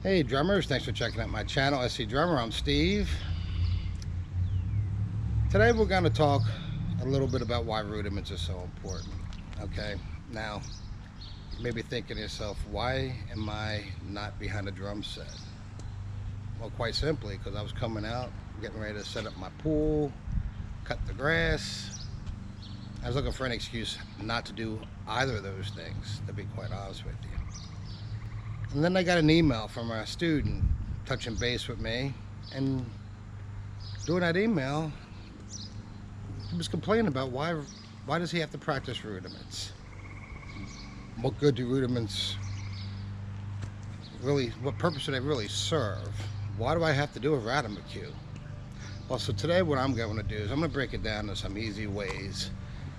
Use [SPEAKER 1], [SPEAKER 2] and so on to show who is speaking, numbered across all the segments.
[SPEAKER 1] Hey drummers, thanks for checking out my channel, SCDrummer. I'm Steve. Today we're going to talk a little bit about why rudiments are so important. Okay, now you may be thinking to yourself, why am I not behind a drum set? Well, quite simply, because I was coming out, getting ready to set up my pool, cut the grass. I was looking for an excuse not to do either of those things, to be quite honest with you. And then I got an email from a student touching base with me, and during that email he was complaining about why does he have to practice rudiments? What good do rudiments really, what purpose do they really serve? Why do I have to do a rudiment cue? Well, so today what I'm going to do is I'm going to break it down into some easy ways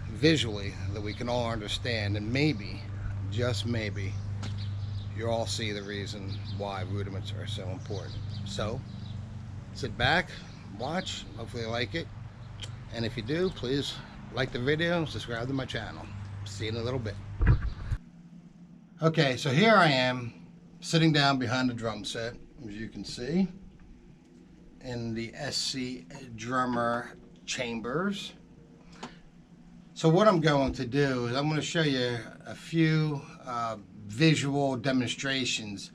[SPEAKER 1] visually that we can all understand, and maybe, just maybe, you all see the reason why rudiments are so important. So sit back, watch, hopefully you like it, and if you do, please like the video, subscribe to my channel. See you in a little bit. Okay, so here I am sitting down behind the drum set, as you can see, in the SCDrummer chambers. So what I'm going to do is I'm going to show you a few visual demonstrations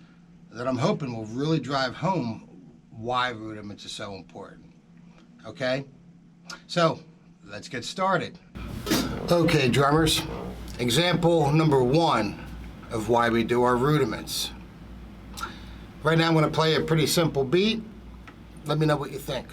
[SPEAKER 1] that I'm hoping will really drive home why rudiments are so important. Okay, so let's get started. Okay, drummers, example number one of why we do our rudiments. Right now I'm going to play a pretty simple beat. Let me know what you think.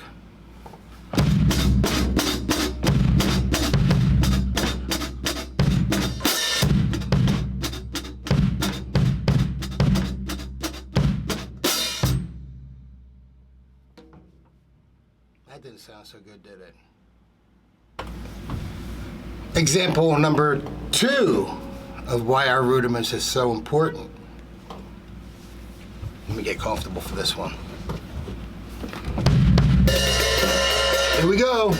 [SPEAKER 1] That didn't sound so good, did it? Example number two of why our rudiments is so important. Let me get comfortable for this one. Here we go.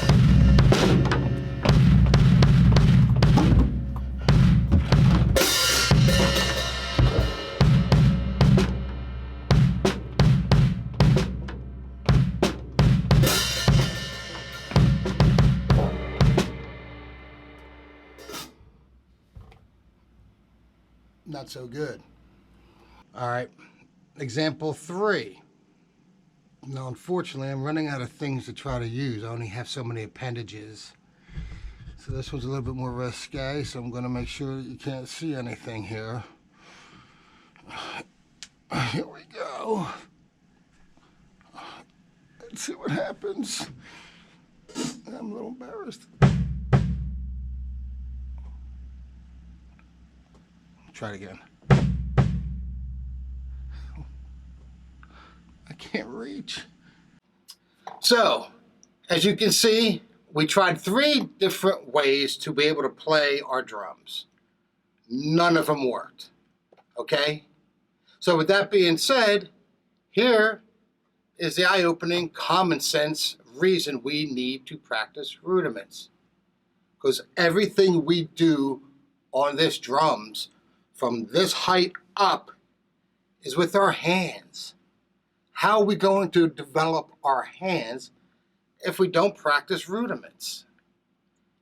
[SPEAKER 1] Not so good. All right, example three. Now, unfortunately, I'm running out of things to try to use. I only have so many appendages. So this one's a little bit more risque, so I'm going to make sure that you can't see anything here. Here we go. Let's see what happens. I'm a little embarrassed. Try it again. I can't reach. So, as you can see, we tried 3 different ways to be able to play our drums. None of them worked. Okay? So with that being said, here is the eye-opening, common sense reason we need to practice rudiments. Because everything we do on this drums, from this height up, is with our hands. How are we going to develop our hands if we don't practice rudiments?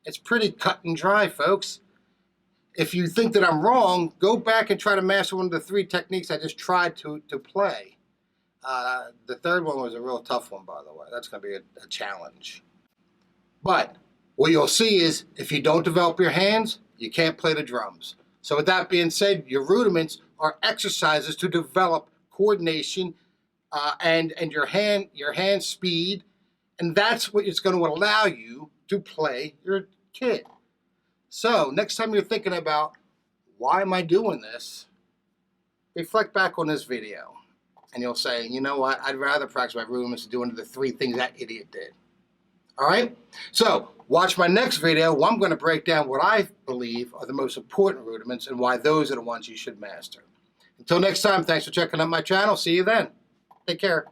[SPEAKER 1] It's pretty cut and dry, folks. If you think that I'm wrong, go back and try to master one of the 3 techniques I just tried to play. The third one was a real tough one, by the way. That's going to be a challenge. But what you'll see is if you don't develop your hands, you can't play the drums. So with that being said, your rudiments are exercises to develop coordination and your hand speed, and that's what is going to allow you to play your kit. So next time you're thinking about why am I doing this, reflect back on this video, and you'll say, you know what, I'd rather practice my rudiments than doing the 3 things that idiot did. All right, so watch my next video where I'm going to break down what I believe are the most important rudiments and why those are the ones you should master. Until next time, thanks for checking out my channel. See you then. Take care.